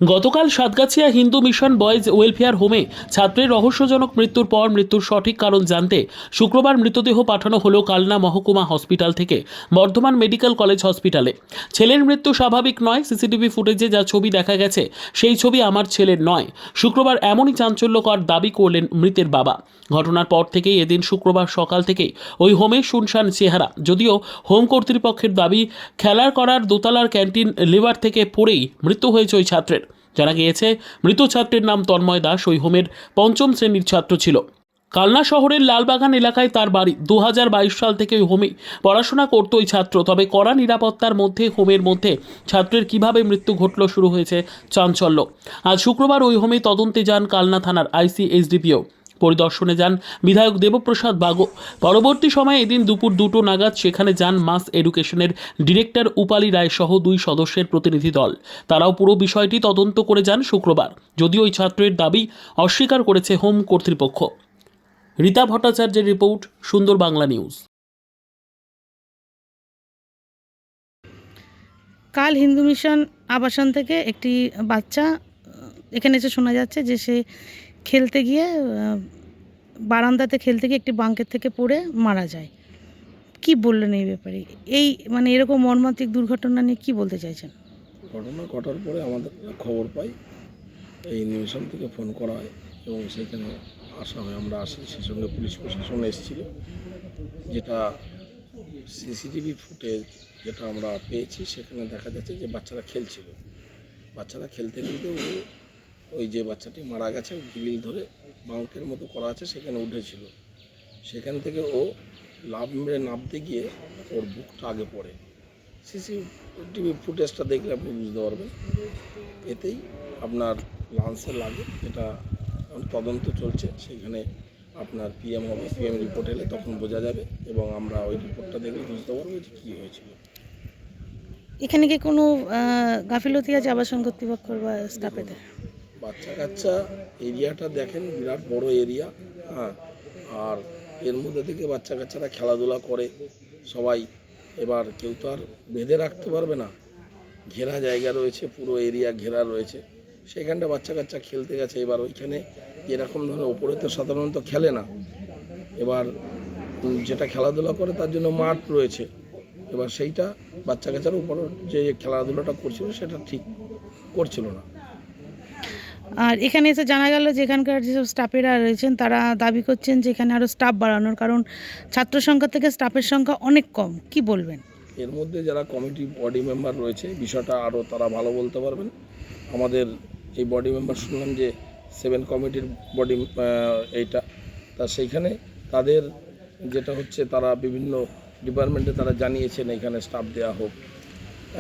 গতকাল Satgachhia Hindu mission boys welfare হোমে ছাত্রের রহস্যজনক মৃত্যুর পর মৃত্যুর সঠিক কারণ জানতে শুক্রবার মৃতদেহ পাঠানো হলো কালনা মহকুমা হসপিটাল থেকে বর্ধমান মেডিকেল কলেজ হসপিটালে। ছেলের মৃত্যু স্বাভাবিক নয়, সিসিটিভি ফুটেজে যা ছবি দেখা গেছে সেই ছবি আমার ছেলের নয়। শুক্রবার এমনই চাঞ্চল্যকর দাবি করলেন মৃতের বাবা। ঘটনার পর থেকেই এদিন শুক্রবার সকাল থেকেই ওই হোমে শুনশান চেহারা। যদিও হোম কর্তৃপক্ষের দাবি খেলার করার দোতলার ক্যান্টিন লিভার থেকে পড়েই মৃত্যু হয়েছে ওই ছাত্রের। জানা গিয়েছে মৃত ছাত্রের নাম তন্ময় দাস, ওই হোমের পঞ্চম শ্রেণীর ছাত্র ছিল। কালনা শহরের লালবাগান এলাকায় তার বাড়ি। 2022 সাল থেকে ওই হোমে পড়াশোনা করত ওই ছাত্র। তবে কড়া নিরাপত্তার মধ্যে হোমের মধ্যে ছাত্রের কিভাবে মৃত্যু ঘটল, শুরু হয়েছে চাঞ্চল্য। আজ শুক্রবার ওই হোমে তদন্তে যান কালনা থানার আইসি এসডিপিও। পরিদর্শনে যান বিধায়ক দেবপ্রসাদ বাগো। পরবর্তী সময়ে এদিন দুপুর 2টো নাগাদ সেখানে যান মাস এডুকেশনের ডিরেক্টর উপালি রায় সহ 2 সদস্যের প্রতিনিধি দল। তারাও পুরো বিষয়টি তদন্ত করে যান শুক্রবার। যদিও ওই ছাত্রের দাবি অস্বীকার করেছে হোম কর্তৃপক্ষ। রীতা ভট্টাচার্যের রিপোর্ট, সুন্দর বাংলা নিউজ। কাল হিন্দু মিশন আবাসন থেকে একটি বাচ্চা এখানে এসে শোনা যাচ্ছে যে সে খেলতে গিয়ে বারান্দাতে খেলতে গিয়ে একটি বাঙ্কের থেকে পড়ে মারা যায়। কি বললেন এই ব্যাপারে? এই মানে এরকম মর্মান্তিক দুর্ঘটনা নিয়ে কি বলতে চাইছেন? ঘটনা ঘটার পরে আমাদের খবর পাই, এই মিশন থেকে ফোন করা হয় এবং সেখানে আসা হয়। আমরা আসি, সে সঙ্গে পুলিশ প্রশাসন এসেছিল। যেটা সিসিটিভি ফুটেজ যেটা আমরা পেয়েছি, সেখানে দেখা যাচ্ছে যে বাচ্চারা খেলছিল। বাচ্চারা খেলতে খেলতে ওই যে বাচ্চাটি মারা গেছে গ্রিল ধরে বাঙ্কের মতো করা আছে সেখানে উঠেছিল। সেখান থেকে ও লাফ মেরে নামতে গিয়ে ওর বুকটা আগে পড়ে। সিসিটিভি ফুটেজটা দেখলে আপনি বুঝতে পারবেন। এতেই আপনার লান্সে লাগে, এটা তদন্ত চলছে। সেখানে আপনার পিএম হবে, পিএম রিপোর্ট এলে তখন বোঝা যাবে এবং আমরা ওই রিপোর্টটা দেখলে বুঝতে পারবো যে কী হয়েছিল। এখানে কি কোনো গাফিলতি আছে আবাসন কর্তৃপক্ষের বা স্টাফেদের? বাচ্চা কাচ্চা এরিয়াটা দেখেন, বিরাট বড় এরিয়া। হ্যাঁ, আর এর মধ্যে থেকে বাচ্চা কাচ্চারা খেলাধুলা করে সবাই। এবার কেউ তো আর বেঁধে রাখতে পারবে না, ঘেরা জায়গা রয়েছে, পুরো এরিয়া ঘেরা রয়েছে, সেখানটা বাচ্চা কাচ্চা খেলতে গেছে। এবার ওইখানে এরকম ধরনের ওপরে তো সাধারণত খেলে না, এবার যেটা খেলাধুলা করে তার জন্য মাঠ রয়েছে। এবার সেইটা বাচ্চা কাচ্চার উপর যে খেলাধুলাটা করছিল সেটা ঠিক করছিল না। আর এখানে এসে জানা গেল যে এখানকার যেসব স্টাফেরা রয়েছেন তারা দাবি করছেন যে এখানে আরও স্টাফ বাড়ানোর, কারণ ছাত্র সংখ্যা থেকে স্টাফের সংখ্যা অনেক কম। কি বলবেন? এর মধ্যে যারা কমিটি বডি মেম্বার রয়েছে বিষয়টা আরও তারা ভালো বলতে পারবেন। আমাদের এই বডি মেম্বার শুনলাম যে 7 কমিটির বডি এইটা, তা সেইখানে তাদের যেটা হচ্ছে তারা বিভিন্ন ডিপার্টমেন্টে তারা জানিয়েছেন এখানে স্টাফ দেওয়া হোক।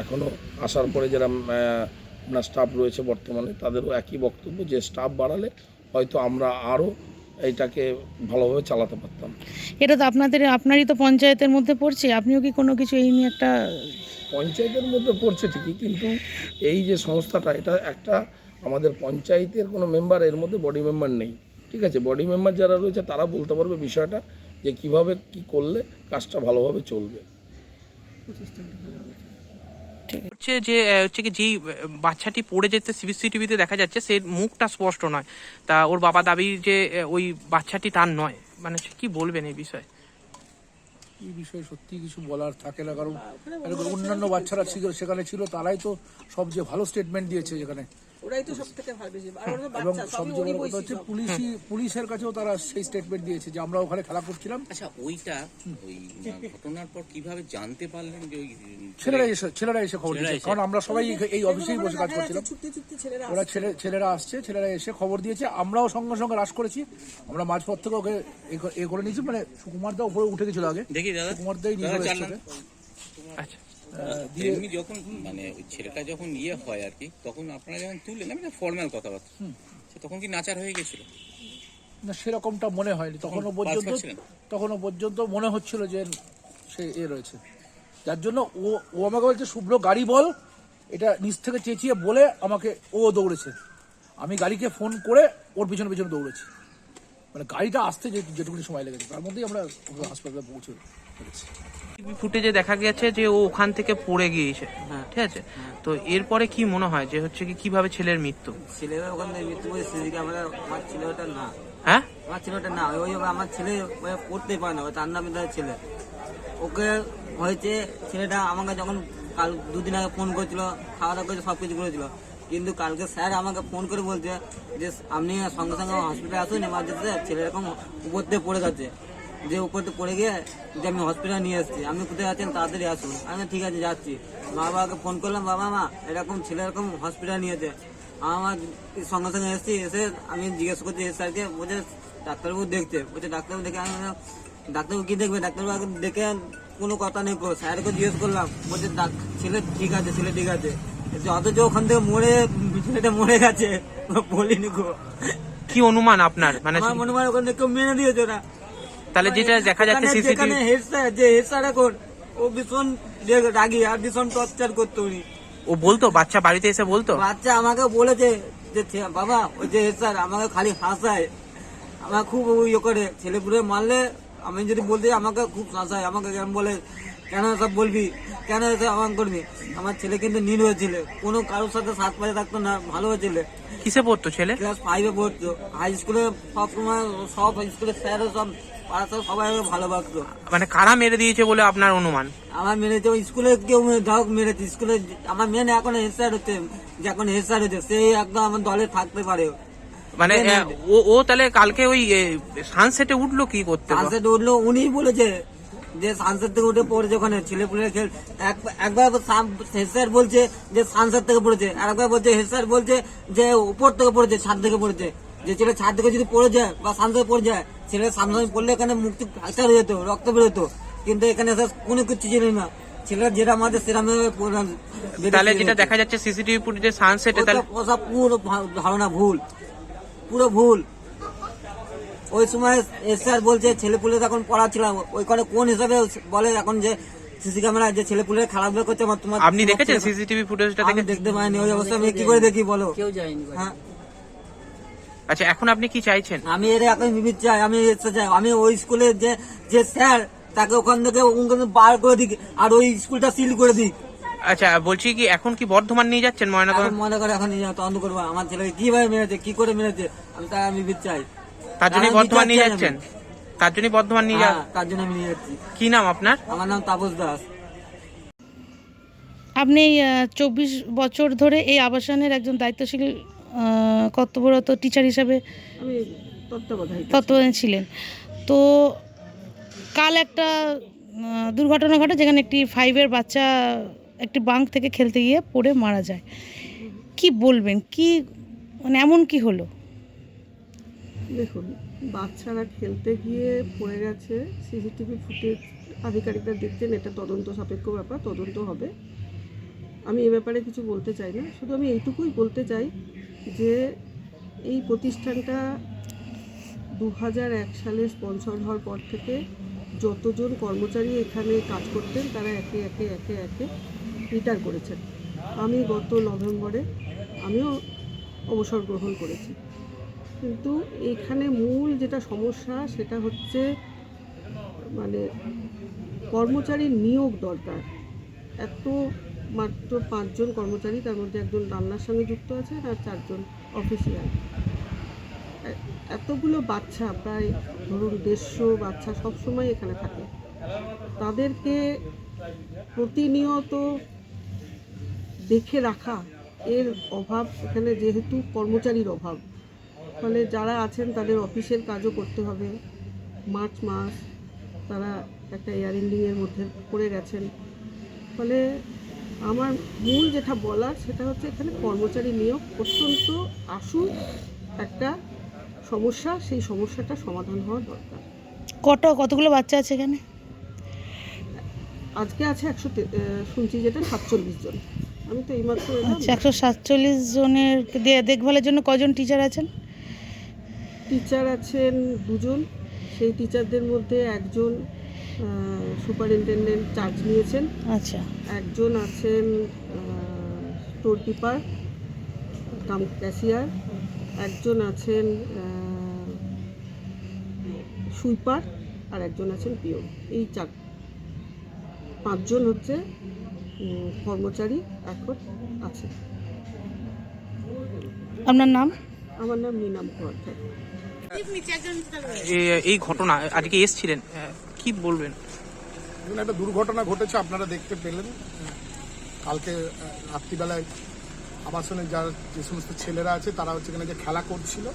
এখনও আসার পরে যারা আপনার স্টাফ রয়েছে বর্তমানে তাদেরও একই বক্তব্য যে স্টাফ বাড়ালে হয়তো আমরা আরও এইটাকে ভালোভাবে চালাতে পারতাম। এটা তো আপনারই তো পঞ্চায়েতের মধ্যে পড়ছে, আপনিও কি কোনো কিছু এই নিয়ে একটা? পঞ্চায়েতের মধ্যে পড়ছে ঠিকই, কিন্তু এই যে সংস্থাটা এটা একটা আমাদের পঞ্চায়েতের কোনো মেম্বার এর মধ্যে বডি মেম্বার নেই। ঠিক আছে, বডি মেম্বার যারা রয়েছে তারা বলতে পারবে বিষয়টা যে কিভাবে কি করলে কাজটা ভালোভাবে চলবে। হচ্ছে যে যেই বাচ্চাটি পড়ে যেতে সিসিটিভিতে দেখা যাচ্ছে সে মুখটা স্পষ্ট নয়, তা ওর বাবা দাবি যে ওই বাচ্চাটি তার নয়। মানে কি বলবেন এই বিষয়ে? এই বিষয়ে সত্যি কিছু বলার থাকে না, কারণ অন্যান্য বাচ্চারা সেখানে ছিল, তারাই তো সবচেয়ে ভালো স্টেটমেন্ট দিয়েছে যেখানে, ওরাই তো সবথেকে ভালো বেশি। আর ওরা এবং বাচ্চা সবচেয়ে বড় কথা হচ্ছে পুলিশের কাছেও তারা সেই স্টেটমেন্ট দিয়েছে যে আমরা ওখানে খেলা করছিলাম। আচ্ছা, ওইটা ওই ঘটনার পর কিভাবে জানতে পারলেন যে ওই ছেলেরা এসে খবর দিয়েছে, কারণ আমরা সবাই এই অফিসেই বসে কাজ করছিলাম। ওরা ছেলেরা আসছে, ছেলেরা এসে খবর দিয়েছে, আমরাও সঙ্গে সঙ্গে রাশ করেছি। আমরা মাঝপথ থেকে ওকে এ করে নিয়েছি, মানে সুকুমার দা উপরে উঠে গেছিল আগে, দেখি দাদা সুকুমার দাই নিয়ে এসেছে। আচ্ছা, এমনি যখন মানে ওই ছেলেটা যখন হয় আর কি, তখন আপনারা যখন তুললেন, আমি ফর্মাল কথাবার্তা, তখন কি নাচার হয়ে গেছিল না? সেরকমটা মনে হয়নি তখনও পর্যন্ত মনে হচ্ছিল যে সে রয়েছে, যার জন্য ও আমাকে বলছে শুভ্র গাড়ি বল, এটা নিচ থেকে চেঁচিয়ে বলে আমাকে ও দৌড়েছে। আমি গাড়িকে ফোন করে ওর পিছনে পিছনে দৌড়েছি। মানে গাড়িটা আসতে যেটুকুনি সময় লেগেছে তার মধ্যেই আমরা ওকে হাসপাতালে পৌঁছে ফেলেছি। ফুটেজে দেখা গেছে যে ও ওখান থেকে পড়ে গিয়েছে, ঠিক আছে? তো এরপরে কি মনে হয় যে হচ্ছে কি কিভাবে ছেলের মৃত্যু? ছেলেরা ওখান থেকে মৃত্যু করে সিসি ক্যামেরা আমার ছেলেটা না, হ্যাঁ, আমার ছেলেটা না, ওই আমার ছেলে পড়তে পারে না, ওই তার নামে তার ছেলে ওকে হয়েছে। ছেলেটা আমাকে যখন কাল 2 দিন আগে ফোন করেছিল, খাওয়া দাওয়া করেছে, সব কিছু করেছিল, কিন্তু কালকে স্যার আমাকে ফোন করে বলছে যে আপনি সঙ্গে সঙ্গে হসপিটালে আসুন, এমার্জেন্সিতে ছেলে এরকম উপর থেকে পড়ে গেছে, যে উপর থেকে পড়ে গিয়ে যে আমি হসপিটালে নিয়ে এসেছি, আপনি কোথায় আছেন তাড়াতাড়ি আসুন। আমি ঠিক আছে যাচ্ছি। মা বাবাকে ফোন করলাম, বাবা মা এরকম ছেলে এরকম হসপিটালে নিয়েছে। আমার সঙ্গে সঙ্গে এসেছি, এসে আমি জিজ্ঞেস করছি স্যারকে, বলছে ডাক্তারবাবু দেখছে, বলছে ডাক্তারবাবু দেখে। আমি ডাক্তারবাবু কি দেখবে, ডাক্তারবাবু দেখে কোনো কথা নেই। স্যারকে জিজ্ঞেস করলাম, বলছে ছেলে ঠিক আছে, ছেলে ঠিক আছে। অথচ ওখান থেকে ছেলেটা মরে গেছে, বলিনি গো। কি অনুমান আপনার? মানে আমার মনে হয় ওখানে কেউ মেনে দিয়েছে না। তাহলে যেটা দেখা যাচ্ছে সিসিটিভি, হেড স্যার এখন ও ভীষণ রাগি আর ভীষণ টর্চার করতো উনি। ও বলতো, বাচ্চা বাড়িতে এসে বলতো, বাচ্চা আমাকে বলেছে যে বাবা ওই যে হেড স্যার আমাকে খালি হাসায়, আমার খুব ইয়ে করে, ছেলেপুলে মারলে আমি যদি বলতে আমাকে খুব হাসায়, আমাকে কেমন বলে কেন সব বলবি, কেন এসে আমার করবি। আমার ছেলে কিন্তু নীল হয়েছিল, কোনো কারোর সাথে সাত পাশে থাকতো না, ভালো হয়েছিল। কিসে পড়তো ছেলে? ক্লাস 5-এ পড়তো। হাই স্কুলে সব সময় সব স্কুলের স্যারও সব পাড়া সবাই আমাকে ভালোবাসতো। মানে কারা মেরে দিয়েছে বলে আপনার অনুমান? আমার মেরেছে ওই স্কুলে কেউ ধরক মেরেছে, স্কুলে আমার মেন এখন হেড স্যার হচ্ছে, যে এখন হেড স্যার হচ্ছে, সেই একদম আমার দলে থাকতে পারে। মানে ও তাহলে কালকে ওই সানসেটে উঠলো কি করতে? সানসেট উঠলো, উনিই বলেছে যে সানসেট থেকে উঠে পড়েছে ওখানে ছেলে পুলে খেল। একবার হেড স্যার বলছে যে সানসেট থেকে পড়েছে, আর একবার বলছে হেড স্যার বলছে যে উপর থেকে পড়েছে, ছাদ থেকে পড়েছে। যে ছেলে ছাদ থেকে যদি পড়ে যায় বা সানসেট পড়ে যায়, ছেলে সামনে পড়লে এখানে মুক্তি ফ্র্যাকচার হয়ে যেত, রক্ত বেরোতো, কিন্তু এখানে কোনো কিছু ছিল না। ছেলেরা যেটা আমাদের সেরকম। তাহলে যেটা দেখা যাচ্ছে সিসিটিভি ফুটেজে সানসেটে, তাহলে পুরো ধারণা ভুল, পুরো ভুল। ওই সময় স্যার বলছে ছেলে পুলে এখন পড়াচ্ছিলাম, ওইখানে কোন হিসাবে বলে এখন যে সিসি ক্যামেরা যে ছেলে পুলে খারাপ করছে। তোমার আপনি দেখেছেন সিসিটিভি ফুটেজটা? আমি দেখতে পাইনি, ওই অবস্থা আমি কি করে দেখি বলো? কেউ যায়নি। হ্যাঁ, আচ্ছা, এখন আপনি কি চাইছেন? আমি এর এখন বিবিধ চাই, আমি এসে চাই, আমি ওই স্কুলের যে স্যার তাকে ওখান থেকে বার করে দিক, আর ওই স্কুলটা সিল করে দিক। আচ্ছা, বলছি কি এখন কি বর্ধমান নিয়ে যাচ্ছেন ময়নাতদন্ত? মনে করে এখন তদন্ত করবো আমার ছেলেকে কিভাবে মেরেছে, কি করে মেরেছে, আমি তাই আমি বিবিধ চাই। তার জন্য বর্ধমান নিয়ে যাচ্ছেন? তার জন্য বর্ধমান নিয়ে যান? তার জন্য আমি নিয়ে যাচ্ছি। কি নাম আপনার? আমার নাম তাপস দাস। আপনি 24 বছর ধরে এই আবাসনের একজন দায়িত্বশীল কর্তব্যরত টিচার হিসাবে আমি তত্ত্বাবধানে ছিলেন। তো কাল একটা দুর্ঘটনা ঘটে, যেখানে একটি 5-এর বাচ্চা একটি বাঙ্ক থেকে খেলতে গিয়ে পড়ে মারা যায়। কি বলবেন, কি মানে এমন কি হলো? দেখুন, বাচ্চারা খেলতে গিয়ে পড়ে গেছে, সিসিটিভি ফুটেজ আধিকারিকরা দেখছেন, এটা তদন্ত সাপেক্ষ ব্যাপার, তদন্ত হবে। আমি এ ব্যাপারে কিছু বলতে চাই না, শুধু আমি এইটুকুই বলতে চাই যে এই প্রতিষ্ঠানটা 2001 সালে স্পন্সর হওয়ার পর থেকে যতজন কর্মচারী এখানে কাজ করতেন তারা একে একে রিটায়ার করেছেন। আমি গত নভেম্বরে আমিও অবসর গ্রহণ করেছি। কিন্তু এখানে মূল যেটা সমস্যা সেটা হচ্ছে মানে কর্মচারীর নিয়োগ দরকার। মাত্র 5 জন কর্মচারী, তার মধ্যে একজন রান্নার সঙ্গে যুক্ত আছেন আর 4 জন অফিসিয়াল। এতগুলো বাচ্চা, প্রায় ধরুন 150 বাচ্চা সবসময় এখানে থাকে, তাদেরকে প্রতিনিয়ত দেখে রাখা এর অভাব এখানে, যেহেতু কর্মচারীর অভাব, ফলে যারা আছেন তাদের অফিসের কাজও করতে হবে। মার্চ মাস তারা একটা এয়ার এন্ডিংয়ের মধ্যে পড়ে গেছেন। ফলে আমার মূল যেটা বলার সেটা হচ্ছে এখানে কর্মচারী নিয়োগ অত্যন্ত আশু একটা সমস্যা, সেই সমস্যাটা সমাধান হওয়া দরকার। কতগুলো বাচ্চা আছে এখানে? আজকে আছে শুনছি যেটা 47 জন। আমি তো এইমাত্র আচ্ছা, 147 জনের দেখভালের জন্য কজন টিচার আছেন? টিচার আছেন 2 জন। সেই টিচারদের মধ্যে একজন সুপারিনটেনডেন্ট চার্জ নিয়েছেন। আচ্ছা, একজন আছেন স্টোর কিপার কাম ক্যাশিয়ার, একজন আছেন সুইপার আর একজন আছেন পিওন। এই 5জন হচ্ছে কর্মচারী এখন আছে। আপনার নাম? আমার নাম নীনা মুখোপাধ্যায়। এই ঘটনা আজকে এসছিলেন, কি বলবেন? দেখুন, একটা দুর্ঘটনা ঘটেছে, আপনারা দেখতে পেলেন। কালকে রাত্রিবেলায় আবাসনের যে সমস্ত ছেলেরা আছে তারা হচ্ছে এখানে যে খেলা করছিল,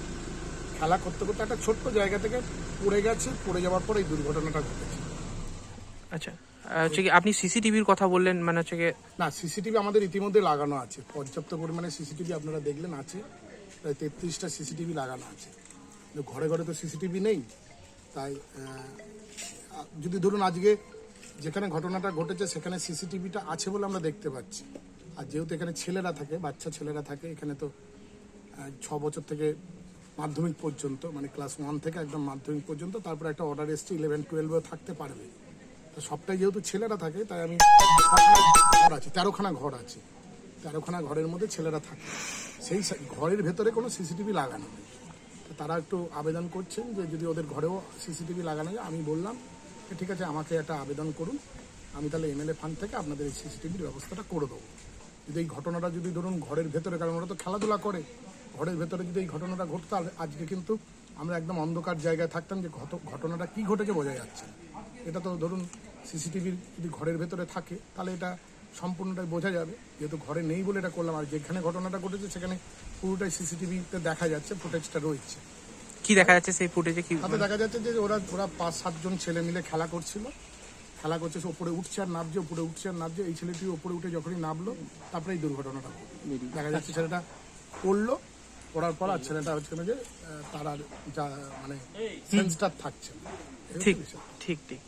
খেলা করতে করতে একটা ছোট্ট জায়গা থেকে পড়ে গেছে, পড়ে যাওয়ার পর এই দুর্ঘটনাটা ঘটেছে। আচ্ছা, হচ্ছে কি আপনি সিসিটিভির কথা বললেন, মানে হচ্ছে কি? না, সিসিটিভি আমাদের ইতিমধ্যে লাগানো আছে, পর্যাপ্ত পরিমাণে সিসিটিভি আপনারা দেখলেন আছে, প্রায় 33টা সিসিটিভি লাগানো আছে। কিন্তু ঘরে ঘরে তো সিসিটিভি নেই, তাই যদি ধরুন আজকে যেখানে ঘটনাটা ঘটেছে সেখানে সিসিটিভিটা আছে বলে আমরা দেখতে পাচ্ছি। আর যেহেতু এখানে ছেলেরা থাকে, বাচ্চা ছেলেরা থাকে, এখানে তো 6 বছর থেকে মাধ্যমিক পর্যন্ত, মানে ক্লাস 1 থেকে একদম মাধ্যমিক পর্যন্ত, তারপরে একটা অর্ডার এসছে 11-12 থাকতে পারবে। তো সবটাই যেহেতু ছেলেরা থাকে তাই আমি ঘর আছে 13খানা ঘর আছে, 13খানা ঘরের মধ্যে ছেলেরা থাকে, সেই ঘরের ভেতরে কোনো সিসিটিভি লাগানো নেই। তো তারা একটু আবেদন করছেন যে যদি ওদের ঘরেও সিসিটিভি লাগানো যায়। আমি বললাম যে ঠিক আছে, আমাকে একটা আবেদন করুন, আমি তাহলে MLA ফান্ড থেকে আপনাদের এই সিসিটিভির ব্যবস্থাটা করে দেবো। যদি এই ঘটনাটা যদি ধরুন ঘরের ভেতরে, কারণ ওরা তো খেলাধুলা করে, ঘরের ভেতরে যদি এই ঘটনাটা ঘটতো আজকে কিন্তু আমরা একদম অন্ধকার জায়গায় থাকতাম, যে ঘটনাটা কি ঘটেছে বোঝা যাচ্ছে। এটা তো ধরুন সিসিটিভির যদি ঘরের ভেতরে থাকে তাহলে এটা সম্পূর্ণটাই বোঝা যাবে, যেহেতু ঘরে নেই বলে এটা করলাম। আর যেখানে ঘটনাটা ঘটেছে সেখানে পুরোটাই সিসিটিভিতে দেখা যাচ্ছে, ফুটেজটা রয়েছে। কি দেখা যাচ্ছে সেই ফুটেজে? কি তাতে দেখা যাচ্ছে যে ওরা 5-7 জন ছেলে মিলে খেলা করছিল, খেলা করছে, সে ওপরে উঠছে আর নামছে, উপরে উঠছে আর নামছে। এই ছেলেটি ওপরে উঠে যখনই নামলো তারপরে এই দুর্ঘটনাটা দেখা যাচ্ছে। ছেলেটা পড়লো, পড়ার পর আর ছেলেটা হচ্ছে না যে তার আর যা মানে সেন্সটা থাকছে। ঠিক ঠিক ঠিক